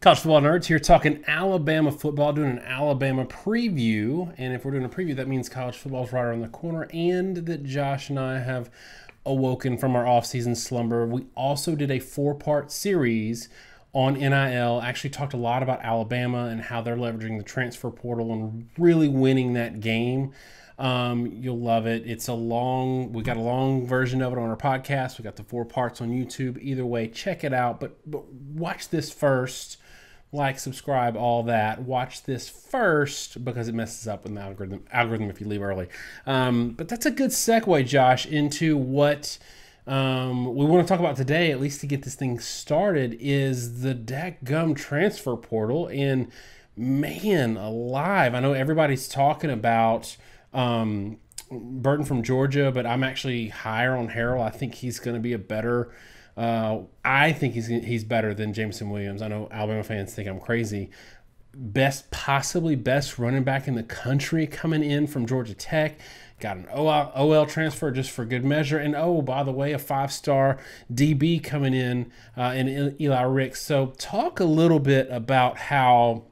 College football nerds here talking Alabama football, doing an Alabama preview. And if we're doing a preview, that means college football is right around the corner and that Josh and I have awoken from our off-season slumber. We also did a 4-part series on NIL. Actually talked a lot about Alabama and how they're leveraging the transfer portal and really winning that game. You'll love it. We got a long version of it on our podcast. We got the 4 parts on YouTube. Either way, check it out. But watch this first. Like, subscribe, all that. Watch this first because it messes up with the algorithm if you leave early. But that's a good segue, Josh, into what we want to talk about today, at least to get this thing started, is the dadgum transfer portal. And man alive, I know everybody's talking about Burton from Georgia, but I'm actually higher on Harrell. I think he's going to be a better I think he's better than Jameson Williams. I know Alabama fans think I'm crazy. Possibly best running back in the country coming in from Georgia Tech. Got an OL transfer just for good measure. And, oh, by the way, a 5-star DB coming in Eli Ricks. So talk a little bit about how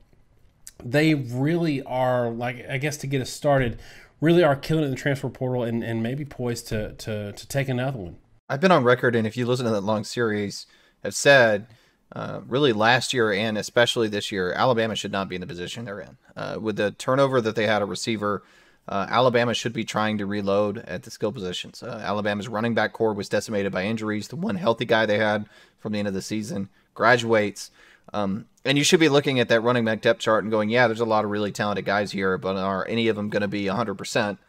they really are, like, I guess to get us started, really are killing it in the transfer portal and maybe poised to take another one. I've been on record, and if you listen to that long series, have said really last year and especially this year, Alabama should not be in the position they're in. With the turnover that they had a receiver, Alabama should be trying to reload at the skill positions. Alabama's running back core was decimated by injuries. The one healthy guy they had from the end of the season graduates. And you should be looking at that running back depth chart and going, yeah, there's a lot of really talented guys here, but are any of them going to be 100%?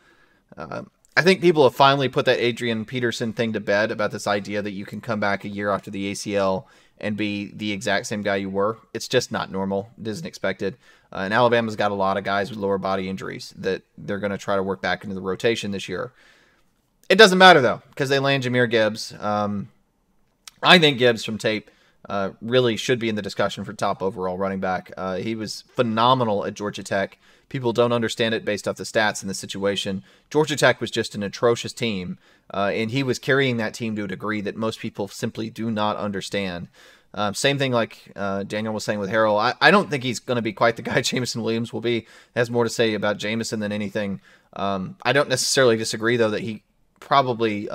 I think people have finally put that Adrian Peterson thing to bed about this idea that you can come back a year after the ACL and be the exact same guy you were. It's just not normal. It isn't expected. And Alabama's got a lot of guys with lower body injuries that they're going to try to work back into the rotation this year. It doesn't matter, though, because they land Jahmyr Gibbs. I think Gibbs from tape really should be in the discussion for top overall running back. He was phenomenal at Georgia Tech. People don't understand it based off the stats in the situation. Georgia Tech was just an atrocious team, and he was carrying that team to a degree that most people simply do not understand. Same thing like Daniel was saying with Harrell. I don't think he's going to be quite the guy Jameson Williams will be. Has more to say about Jameson than anything. I don't necessarily disagree, though, that he probably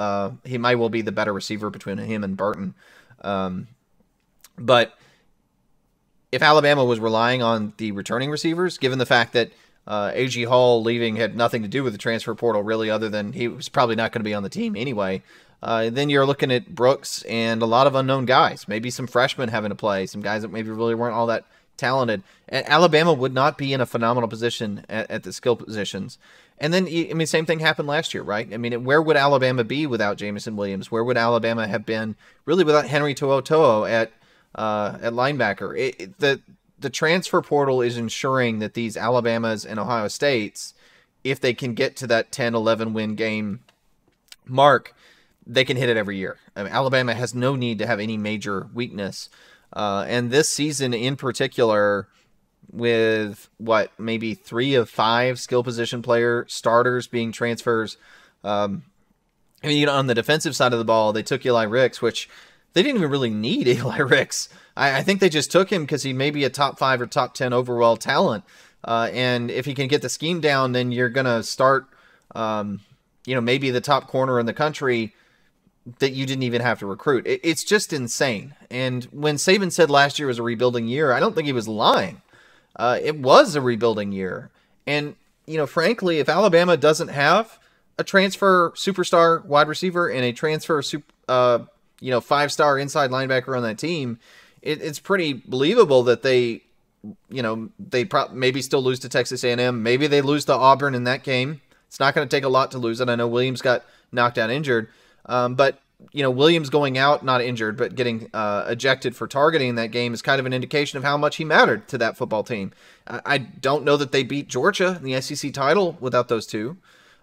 he might well be the better receiver between him and Burton. But if Alabama was relying on the returning receivers, given the fact that A.G. Hall leaving had nothing to do with the transfer portal, really, other than he was probably not going to be on the team anyway, then you're looking at Brooks and a lot of unknown guys, maybe some freshmen having to play, some guys that maybe really weren't all that talented. And Alabama would not be in a phenomenal position at the skill positions. And then, I mean, same thing happened last year, right? I mean, where would Alabama be without Jameson Williams? Where would Alabama have been really without Henry To'oTo'o at linebacker? The transfer portal is ensuring that these Alabamas and Ohio States, if they can get to that 10-11 win game mark, they can hit it every year. I mean, Alabama has no need to have any major weakness. And this season in particular, with maybe 3 of 5 skill position player starters being transfers. I mean, on the defensive side of the ball, they took Eli Ricks, which they didn't even really need Eli Ricks. I think they just took him because he may be a top 5 or top 10 overall talent. And if he can get the scheme down, then you're going to start, maybe the top corner in the country that you didn't even have to recruit. It's just insane. And when Saban said last year was a rebuilding year, I don't think he was lying. It was a rebuilding year. And, frankly, if Alabama doesn't have a transfer superstar wide receiver and a transfer 5-star inside linebacker on that team, it's pretty believable that they maybe still lose to Texas A&M. Ejected they lose to Auburn in that game. It's not going to take a lot to lose it. I know Williams got knocked out injured. But Williams going out, not injured, but getting ejected for targeting in that game is kind of an indication of how much he mattered to that football team. I don't know that they beat Georgia in the SEC title without those two.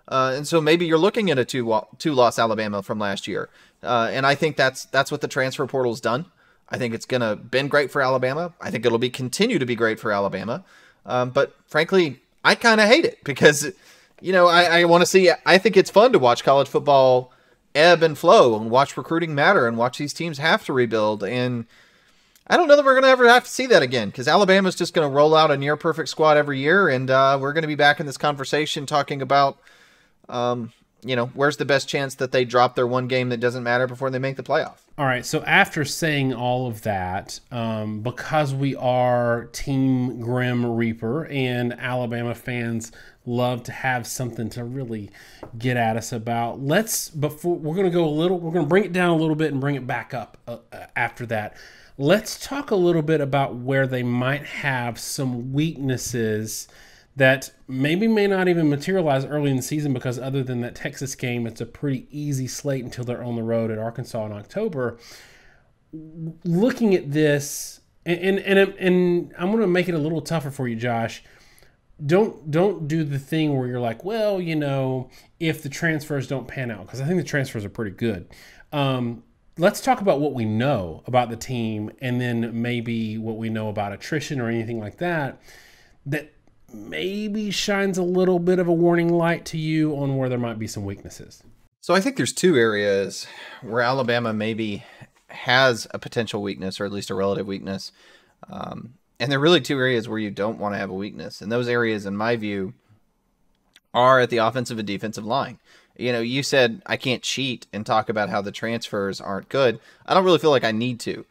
And so maybe you're looking at a two-loss Alabama from last year. And I think that's what the transfer portal's done. I think it's been great for Alabama. I think it'll continue to be great for Alabama. But frankly, I kind of hate it because, I want to see, I think it's fun to watch college football ebb and flow and watch recruiting matter and watch these teams have to rebuild. And I don't know that we're going to ever have to see that again, because Alabama's just going to roll out a near perfect squad every year, and we're going to be back in this conversation talking about, where's the best chance that they drop their one game that doesn't matter before they make the playoff. All right, so after saying all of that, because we are Team Grim Reaper and Alabama fans love to have something to really get at us about, we're going to bring it down a little bit and bring it back up after that. Let's talk a little bit about where they might have some weaknesses that may not even materialize early in the season, because other than that Texas game, it's a pretty easy slate until they're on the road at Arkansas in October. Looking at this, and I'm going to make it a little tougher for you, Josh. Don't do the thing where you're like, well, if the transfers don't pan out, because I think the transfers are pretty good. Let's talk about what we know about the team, and then maybe what we know about attrition or anything like that maybe shines a little bit of a warning light to you on where there might be some weaknesses. So I think there's two areas where Alabama maybe has a potential weakness, or at least a relative weakness. And they're really two areas where you don't want to have a weakness. And those areas, in my view, are at the offensive and defensive line. You said I can't cheat and talk about how the transfers aren't good. I don't really feel like I need to,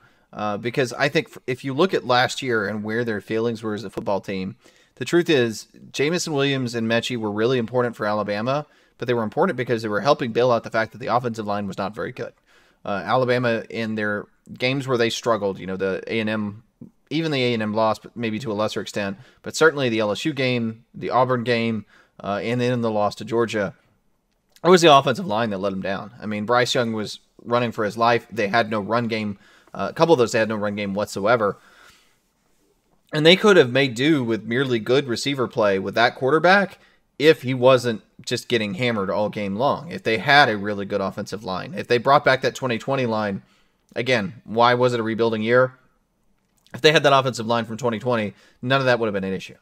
because I think if you look at last year and where their failings were as a football team, the truth is Jamison Williams and Mechie were really important for Alabama, but they were important because they were helping bail out the fact that the offensive line was not very good. Alabama, in their games where they struggled, the A&M, even the A&M loss, but maybe to a lesser extent, but certainly the LSU game, the Auburn game, and then the loss to Georgia, it was the offensive line that let them down. I mean, Bryce Young was running for his life. They had no run game. A couple of those, they had no run game whatsoever. And they could have made do with merely good receiver play with that quarterback if he wasn't just getting hammered all game long. If they had a really good offensive line. If they brought back that 2020 line, again, why was it a rebuilding year? If they had that offensive line from 2020, none of that would have been an issue.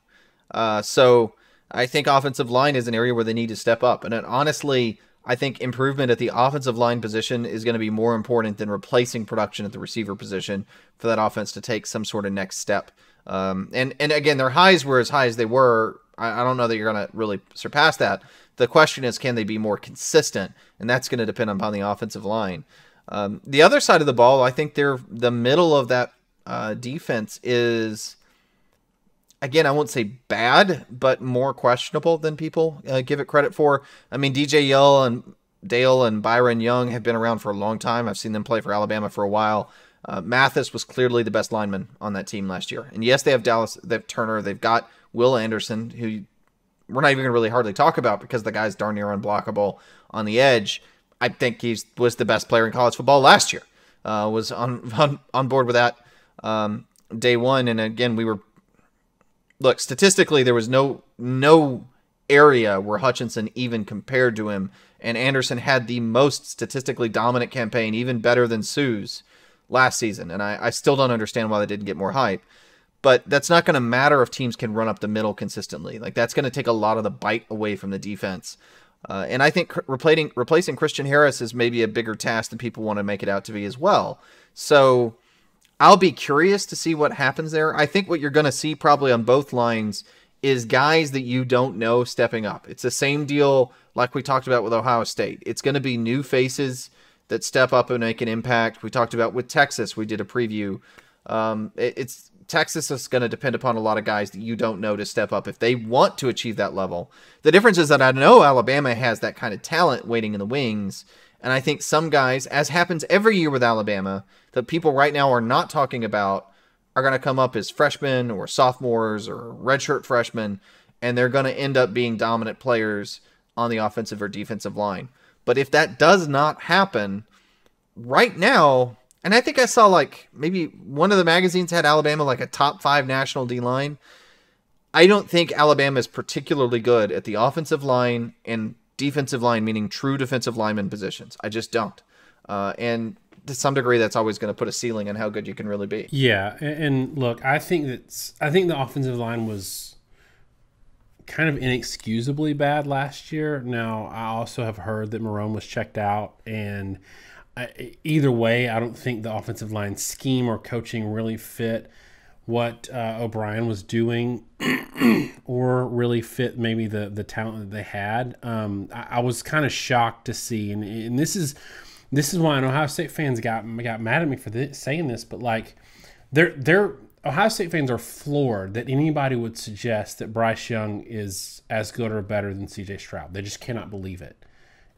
So I think offensive line is an area where they need to step up. And honestly, I think improvement at the offensive line position is going to be more important than replacing production at the receiver position for that offense to take some sort of next step. And again, their highs were as high as they were. I don't know that you're going to really surpass that. The question is, can they be more consistent? And that's going to depend upon the offensive line. The other side of the ball, I think the middle of that defense is, again, I won't say bad, but more questionable than people give it credit for. I mean, DJ Dale and Byron Young have been around for a long time. I've seen them play for Alabama for a while. Mathis was clearly the best lineman on that team last year. And yes, they have Turner, they've got Will Anderson, who we're not even going to really hardly talk about because the guy's darn near unblockable on the edge. I think he was the best player in college football last year. Was on board with that day one. And again, look, statistically, there was no area where Hutchinson even compared to him. And Anderson had the most statistically dominant campaign, even better than Sue's last season. And I still don't understand why they didn't get more hype. But that's not going to matter if teams can run up the middle consistently. Like, that's going to take a lot of the bite away from the defense. And I think replacing Christian Harris is maybe a bigger task than people want to make it out to be as well. So I'll be curious to see what happens there. I think what you're going to see probably on both lines is guys that you don't know stepping up. It's the same deal like we talked about with Ohio State. It's going to be new faces that step up and make an impact. We talked about with Texas. We did a preview. Texas is going to depend upon a lot of guys that you don't know to step up if they want to achieve that level. The difference is that I know Alabama has that kind of talent waiting in the wings. And I think some guys, as happens every year with Alabama, that people right now are not talking about, are going to come up as freshmen or sophomores or redshirt freshmen, and they're going to end up being dominant players on the offensive or defensive line. But if that does not happen right now, and I think I saw like maybe one of the magazines had Alabama like a top 5 national D-line. I don't think Alabama is particularly good at the offensive line and defensive line, meaning true defensive lineman positions. I just don't. And to some degree, that's always going to put a ceiling on how good you can really be. Yeah, and look, I think the offensive line was kind of inexcusably bad last year. Now, I also have heard that Marone was checked out, and either way, I don't think the offensive line scheme or coaching really fit what O'Brien was doing or really fit maybe the talent that they had. I was kind of shocked to see, and this is why Ohio State fans got mad at me for saying this, but like they're Ohio State fans are floored that anybody would suggest that Bryce Young is as good or better than C.J. Stroud. They just cannot believe it.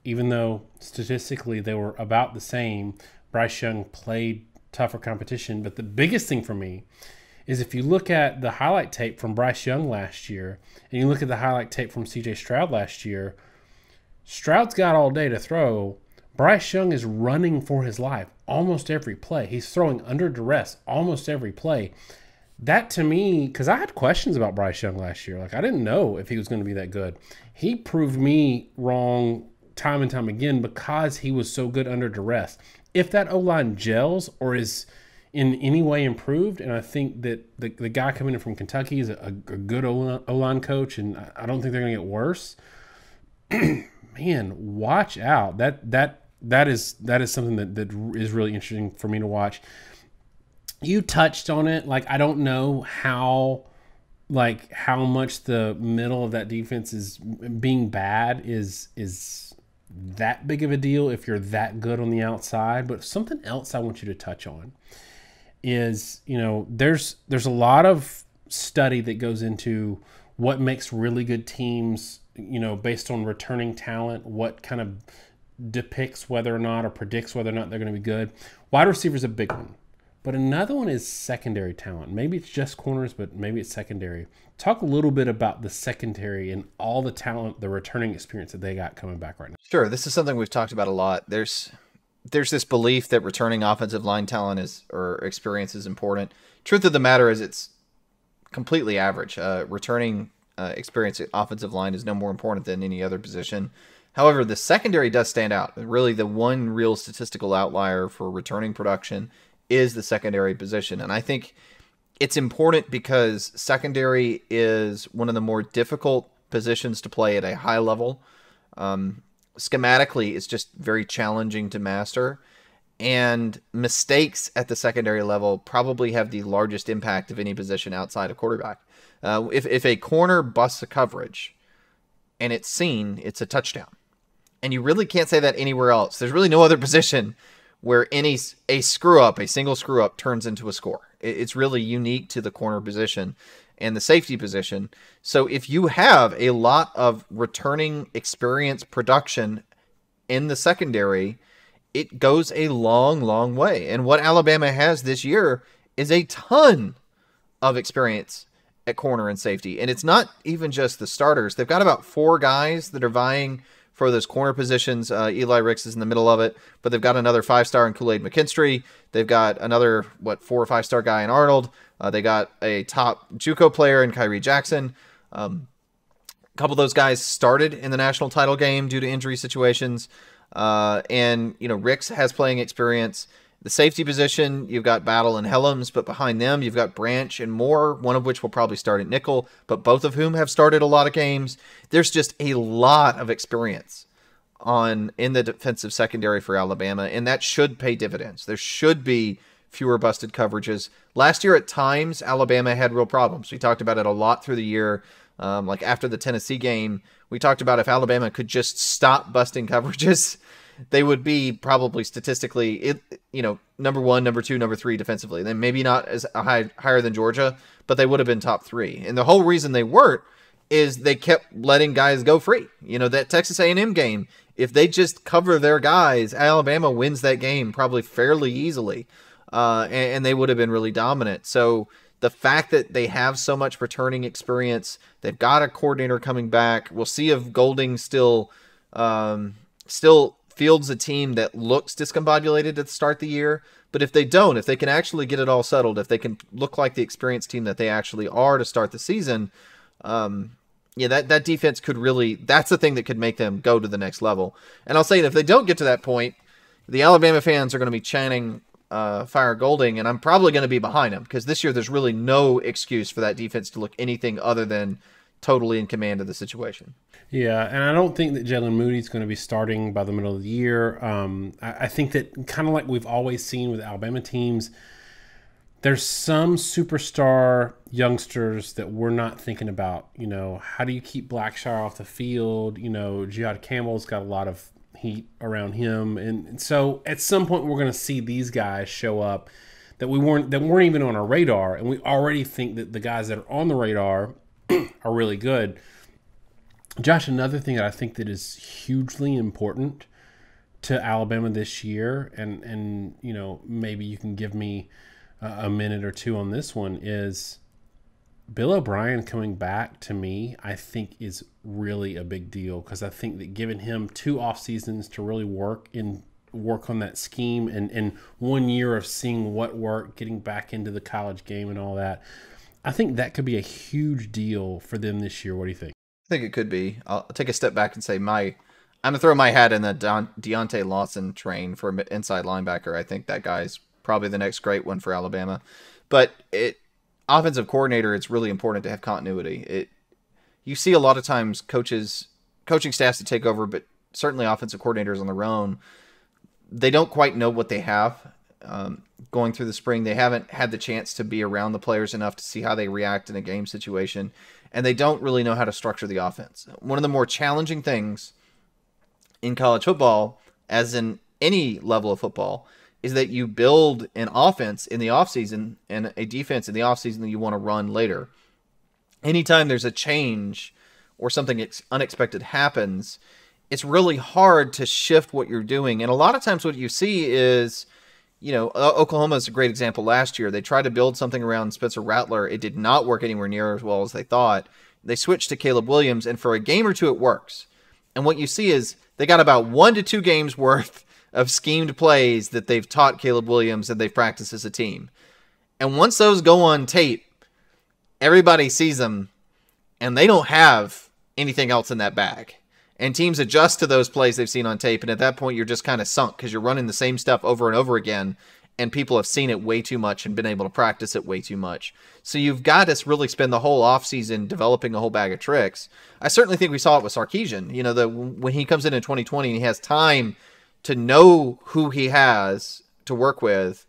Even though statistically they were about the same, Bryce Young played tougher competition. But the biggest thing for me is if you look at the highlight tape from Bryce Young last year and you look at the highlight tape from C.J. Stroud last year, Stroud's got all day to throw. Bryce Young is running for his life almost every play. He's throwing under duress almost every play. That to me, because I had questions about Bryce Young last year. Like I didn't know if he was going to be that good. He proved me wrong time and time again because he was so good under duress. If that O-line gels or is in any way improved, and I think that the guy coming in from Kentucky is a good O-line coach, and I don't think they're going to get worse. Man, watch out. That is something that is really interesting for me to watch. You touched on it. Like, I don't know how much the middle of that defense is being bad is that big of a deal if you're that good on the outside. But something else I want you to touch on is, there's a lot of study that goes into what makes really good teams, based on returning talent, what kind of depicts whether or not or predicts whether or not they're going to be good. Wide receiver is a big one. But another one is secondary talent. Maybe it's just corners, but maybe it's secondary. Talk a little bit about the secondary and all the talent, the returning experience that they got coming back right now. Sure. This is something we've talked about a lot. There's this belief that returning offensive line talent or experience is important. Truth of the matter is it's completely average. Returning experience at offensive line is no more important than any other position. However, the secondary does stand out. Really, the one real statistical outlier for returning production is the secondary position. And I think it's important because secondary is one of the more difficult positions to play at a high level. Schematically, it's just very challenging to master. And mistakes at the secondary level probably have the largest impact of any position outside of quarterback. If a corner busts a coverage and it's seen, it's a touchdown. And you really can't say that anywhere else. There's really no other position where a single screw up turns into a score. It's really unique to the corner position and the safety position. So if you have a lot of returning experience production in the secondary, it goes a long, long way. And what Alabama has this year is a ton of experience at corner and safety. And it's not even just the starters. They've got about 4 guys that are vying for those corner positions. Eli Ricks is in the middle of it, but they've got another 5-star in Kool-Aid McKinstry. They've got another, 4 or 5-star guy in Arnold. They got a top JUCO player in Kyrie Jackson. A couple of those guys started in the national title game due to injury situations. And Ricks has playing experience. The safety position, you've got Battle and Helms, but behind them, you've got Branch and Moore, one of which will probably start at nickel, but both of whom have started a lot of games. There's just a lot of experience in the defensive secondary for Alabama, and that should pay dividends. There should be fewer busted coverages. Last year, at times, Alabama had real problems. We talked about it a lot through the year. Like after the Tennessee game, we talked about if Alabama could just stop busting coverages, they would be probably statistically, number 1, number 2, number 3 defensively. Then maybe not as higher than Georgia, but they would have been top 3. And the whole reason they weren't is they kept letting guys go free. That Texas A&M game, if they just cover their guys, Alabama wins that game probably fairly easily, and they would have been really dominant. So the fact that they have so much returning experience, they've got a coordinator coming back. We'll see if Golding still fields a team that looks discombobulated at the start of the year. But if they don't, if they can actually get it all settled, if they can look like the experienced team that they actually are to start the season, that defense could really, that's the thing that could make them go to the next level. And I'll say that if they don't get to that point, the Alabama fans are going to be chanting fire Golding, and I'm probably going to be behind them because this year there's really no excuse for that defense to look anything other than totally in command of the situation. Yeah, and I don't think that Jalen Moody's going to be starting by the middle of the year. I think that kind of like we've always seen with Alabama teams, there's some superstar youngsters that we're not thinking about. How do you keep Blackshire off the field? Jihad Campbell's got a lot of heat around him, and so at some point we're going to see these guys show up that weren't even on our radar, and we already think that the guys that are on the radar are really good. Josh, another thing that I think that is hugely important to Alabama this year, and maybe you can give me a minute or two on this one, is Bill O'Brien coming back. To me, I think is really a big deal, because I think that giving him 2 off seasons to really work on that scheme, and 1 year of seeing what worked, getting back into the college game and all that, I think that could be a huge deal for them this year. What do you think? I think it could be. I'll take a step back and say I'm going to throw my hat in the Deontay Lawson train for inside linebacker. I think that guy's probably the next great one for Alabama. But offensive coordinator, it's really important to have continuity. You see a lot of times coaching staffs to take over, but certainly offensive coordinators on their own, they don't quite know what they have. Going through the spring, they haven't had the chance to be around the players enough to see how they react in a game situation, and they don't really know how to structure the offense. One of the more challenging things in college football, as in any level of football, is that you build an offense in the offseason and a defense in the offseason that you want to run later. Anytime there's a change or something unexpected happens, it's really hard to shift what you're doing. And a lot of times what you see is, Oklahoma is a great example last year. They tried to build something around Spencer Rattler. It did not work anywhere near as well as they thought. They switched to Caleb Williams, and for a game or two it works. And what you see is they got about 1 to 2 games worth of schemed plays that they've taught Caleb Williams and they've practiced as a team. And once those go on tape, everybody sees them, and they don't have anything else in that bag. And teams adjust to those plays they've seen on tape, and at that point you're just kind of sunk because you're running the same stuff over and over again, and people have seen it way too much and been able to practice it way too much. So you've got to really spend the whole offseason developing a whole bag of tricks. I certainly think we saw it with Sarkisian. When he comes in 2020 and he has time to know who he has to work with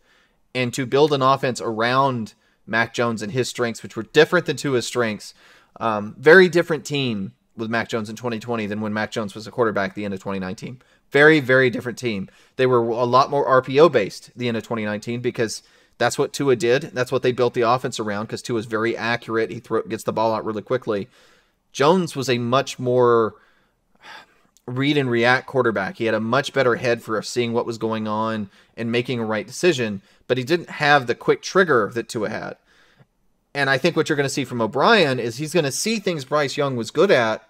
and to build an offense around Mac Jones and his strengths, which were different than Tua's strengths. Very different team with Mac Jones in 2020 than when Mac Jones was a quarterback at the end of 2019. Very, very different team. They were a lot more RPO based at the end of 2019 because that's what Tua did. That's what they built the offense around, because Tua's very accurate. He gets the ball out really quickly. Jones was a much more read and react quarterback. He had a much better head for seeing what was going on and making a right decision, but he didn't have the quick trigger that Tua had. And I think what you're going to see from O'Brien is he's going to see things Bryce Young was good at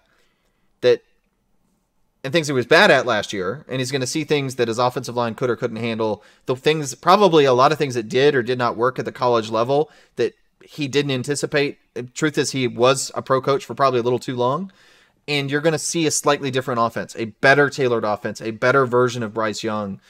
and things he was bad at last year, and he's going to see things that his offensive line could or couldn't handle. Probably a lot of things that did or did not work at the college level that he didn't anticipate. The truth is he was a pro coach for probably a little too long, and you're going to see a slightly different offense, a better tailored offense, a better version of Bryce Young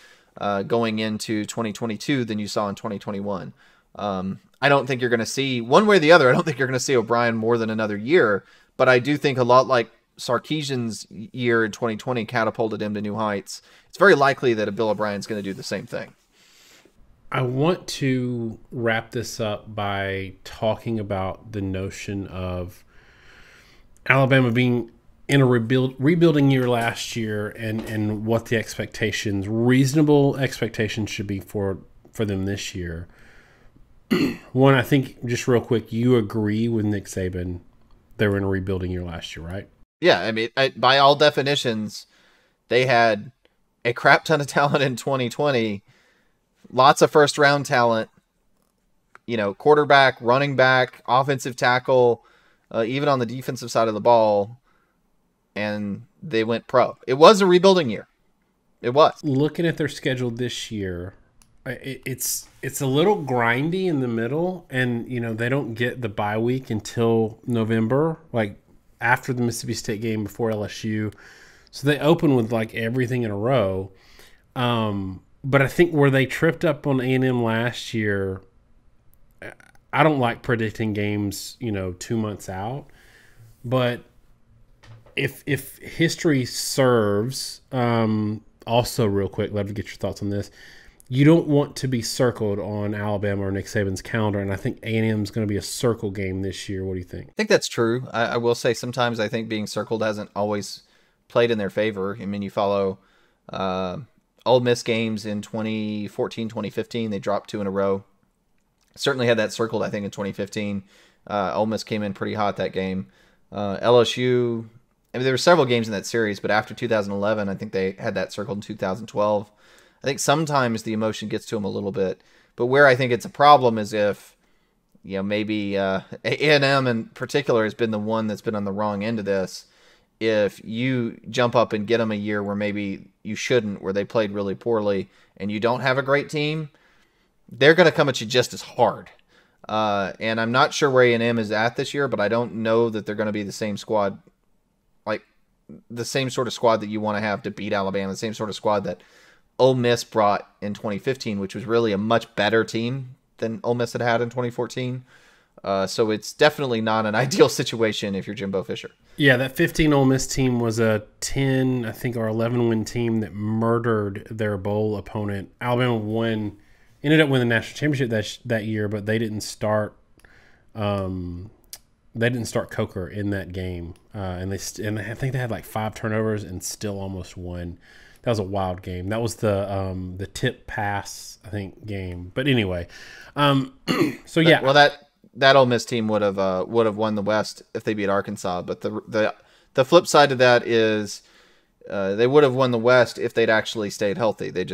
going into 2022 than you saw in 2021. I don't think you're going to see, one way or the other, I don't think you're going to see O'Brien more than another year, but I do think a lot like Sarkisian's year in 2020 catapulted him to new heights. It's very likely that Bill O'Brien's going to do the same thing. I want to wrap this up by talking about the notion of Alabama being in a rebuilding year last year and what the reasonable expectations should be for them this year. One, I think, just real quick, you agree with Nick Saban. They were in a rebuilding year last year, right? Yeah, I mean, by all definitions, they had a crap ton of talent in 2020, lots of first-round talent, quarterback, running back, offensive tackle, even on the defensive side of the ball, and they went pro. It was a rebuilding year. It was. Looking at their schedule this year, it's a little grindy in the middle, and they don't get the bye week until November, like after the Mississippi State game before LSU. So they open with like everything in a row. But I think where they tripped up on A&M last year, I don't like predicting games 2 months out, But if history serves, also real quick, love to get your thoughts on this. You don't want to be circled on Alabama or Nick Saban's calendar, and I think A&M is going to be a circle game this year. What do you think? I think that's true. I will say sometimes I think being circled hasn't always played in their favor. I mean, you follow Ole Miss games in 2014, 2015. They dropped 2 in a row. Certainly had that circled, I think, in 2015. Ole Miss came in pretty hot that game. LSU, I mean, there were several games in that series, but after 2011, I think they had that circled in 2012. I think sometimes the emotion gets to them a little bit. But where I think it's a problem is if, maybe A&M in particular has been the one that's been on the wrong end of this. If you jump up and get them a year where maybe you shouldn't, where they played really poorly, and you don't have a great team, they're going to come at you just as hard. And I'm not sure where A&M is at this year, but I don't know that they're going to be the same squad, like the same sort of squad that you want to have to beat Alabama, the same sort of squad that Ole Miss brought in 2015, which was really a much better team than Ole Miss had in 2014. So it's definitely not an ideal situation if you're Jimbo Fisher. Yeah, that 15 Ole Miss team was a 10, I think, or 11-win team that murdered their bowl opponent. Alabama ended up winning the national championship that year, but they didn't start. They didn't start Coker in that game, and I think they had like 5 turnovers and still almost won. That was a wild game. That was the tip pass, I think, game. But anyway, so yeah. Well, that Ole Miss team would have won the West if they beat Arkansas. But the flip side of that is they would have won the West if they'd actually stayed healthy. They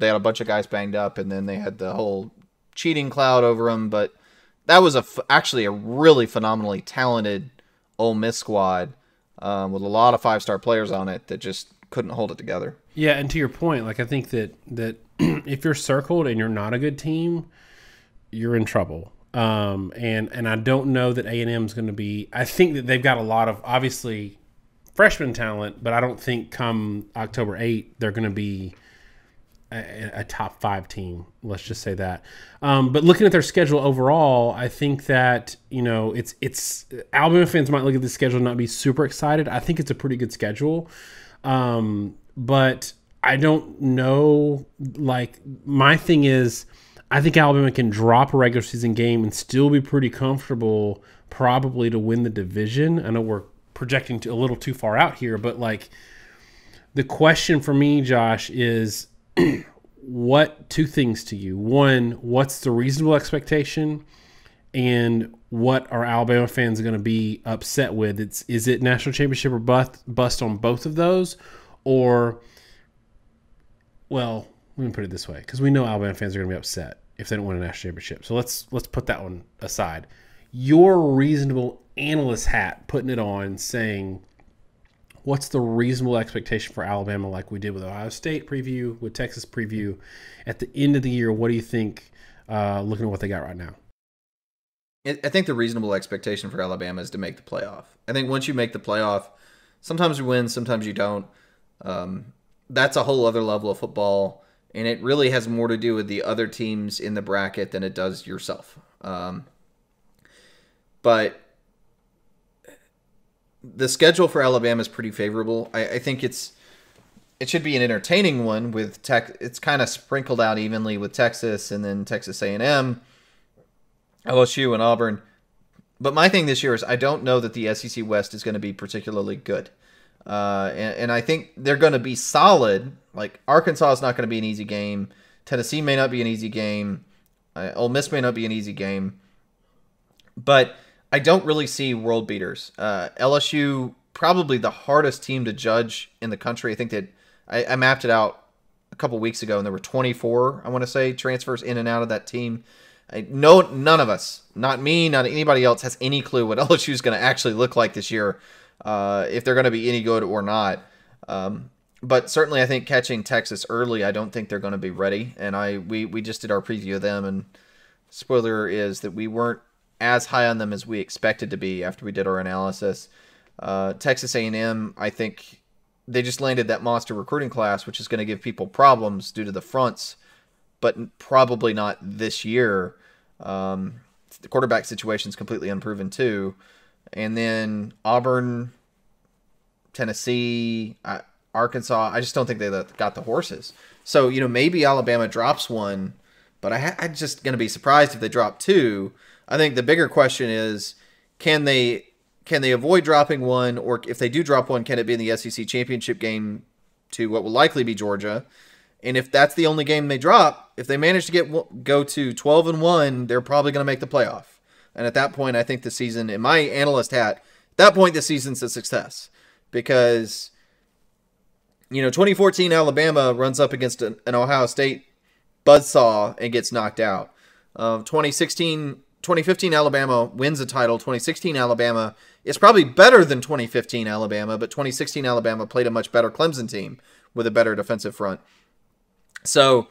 had a bunch of guys banged up, and then they had the whole cheating cloud over them. But that was actually a really phenomenally talented Ole Miss squad with a lot of 5-star players on it that just couldn't hold it together. Yeah, and to your point, like I think that if you're circled and you're not a good team, you're in trouble. And I don't know that A&M is going to be. I think that they've got a lot of obviously freshman talent, but I don't think come October 8 they're going to be a top 5 team. Let's just say that. But looking at their schedule overall, I think that it's Alabama fans might look at the schedule and not be super excited. I think it's a pretty good schedule. But I don't know, like my thing is I think Alabama can drop a regular season game and still be pretty comfortable probably to win the division. I know we're projecting a little too far out here, but like the question for me, Josh, is two things to you. One, what's the reasonable expectation? And what are Alabama fans going to be upset with? Is it national championship or bust on both of those? Or, well, let me put it this way, because we know Alabama fans are going to be upset if they don't win a national championship. So let's put that one aside. Your reasonable analyst hat, putting it on, saying, what's the reasonable expectation for Alabama, like we did with Ohio State preview, with Texas preview? At the end of the year, what do you think, looking at what they got right now? I think the reasonable expectation for Alabama is to make the playoff. I think once you make the playoff, sometimes you win, sometimes you don't. That's a whole other level of football, and it really has more to do with the other teams in the bracket than it does yourself. But the schedule for Alabama is pretty favorable. I think it should be an entertaining one with it's kind of sprinkled out evenly with Texas and then Texas A&M, LSU, and Auburn. But my thing this year is I don't know that the SEC West is going to be particularly good. And I think they're going to be solid. Like Arkansas is not going to be an easy game. Tennessee may not be an easy game. Ole Miss may not be an easy game. But I don't really see world beaters. LSU, probably the hardest team to judge in the country. I think that I mapped it out a couple weeks ago, and there were 24, I want to say, transfers in and out of that team. None of us, not me, not anybody else, has any clue what LSU is going to actually look like this year, if they're going to be any good or not. But certainly I think catching Texas early, I don't think they're going to be ready. And we just did our preview of them, and spoiler is that we weren't as high on them as we expected to be after we did our analysis. Texas A&M, I think they just landed that monster recruiting class, which is going to give people problems due to the fronts, but probably not this year. The quarterback situation is completely unproven too. and then Auburn, Tennessee, Arkansas. I just don't think they got the horses. So, maybe Alabama drops one, but I'm just going to be surprised if they drop two. I think the bigger question is, can they avoid dropping one, or if they do drop one, can it be in the SEC championship game to what will likely be Georgia? And if that's the only game they drop, if they manage to go to 12-1, they're probably going to make the playoff. And at that point, I think the season, in my analyst hat, at that point, the season's a success. Because, 2014 Alabama runs up against an Ohio State buzzsaw and gets knocked out. 2015 Alabama wins a title. 2016 Alabama is probably better than 2015 Alabama, but 2016 Alabama played a much better Clemson team with a better defensive front. So,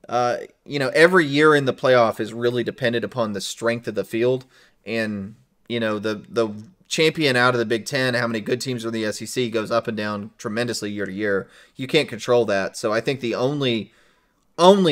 every year in the playoff is really dependent upon the strength of the field. And, the champion out of the Big Ten, how many good teams are in the SEC, goes up and down tremendously year to year. You can't control that. So I think the only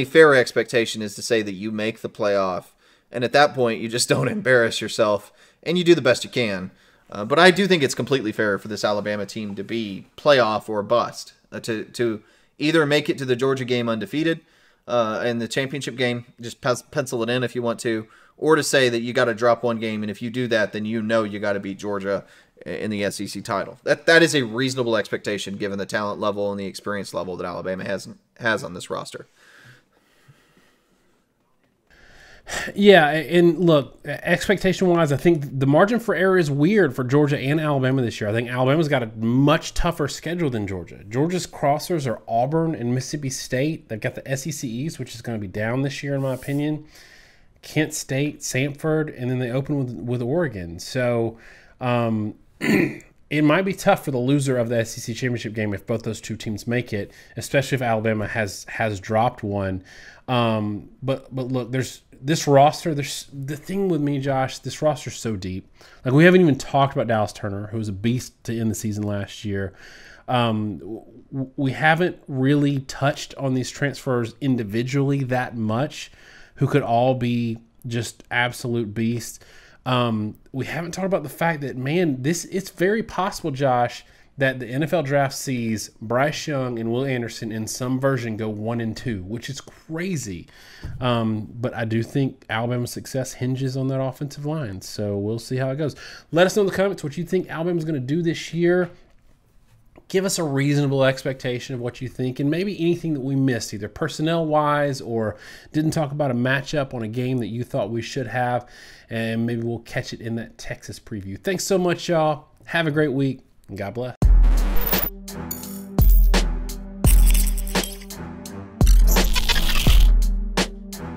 fair expectation is to say that you make the playoff. And at that point, you just don't embarrass yourself and you do the best you can. But I do think it's completely fair for this Alabama team to be playoff or bust, to either make it to the Georgia game undefeated in the championship game, just pencil it in if you want to, or to say that you got to drop one game, and if you do that, then you got to beat Georgia in the SEC title. That is a reasonable expectation given the talent level and the experience level that Alabama has on this roster. Yeah, and look, expectation-wise, I think the margin for error is weird for Georgia and Alabama this year. I think Alabama's got a much tougher schedule than Georgia. Georgia's crossers are Auburn and Mississippi State. They've got the SEC East, which is going to be down this year, in my opinion. Kent State, Samford, and then they open with Oregon. So it might be tough for the loser of the SEC championship game if both those two teams make it, especially if Alabama has dropped one. But look, there's this roster. There's the thing with me, Josh. This roster's so deep. Like, we haven't even talked about Dallas Turner, who was a beast to end the season last year. We haven't really touched on these transfers individually that much, who could all be just absolute beasts. We haven't talked about the fact that, man, it's very possible, Josh, that the NFL draft sees Bryce Young and Will Anderson in some version go 1 and 2, which is crazy. But I do think Alabama's success hinges on that offensive line. So we'll see how it goes. Let us know in the comments what you think Alabama's going to do this year. Give us a reasonable expectation of what you think, and maybe anything that we missed, either personnel-wise or didn't talk about a matchup on a game that you thought we should have, and maybe we'll catch it in that Texas preview. Thanks so much, y'all. Have a great week, and God bless.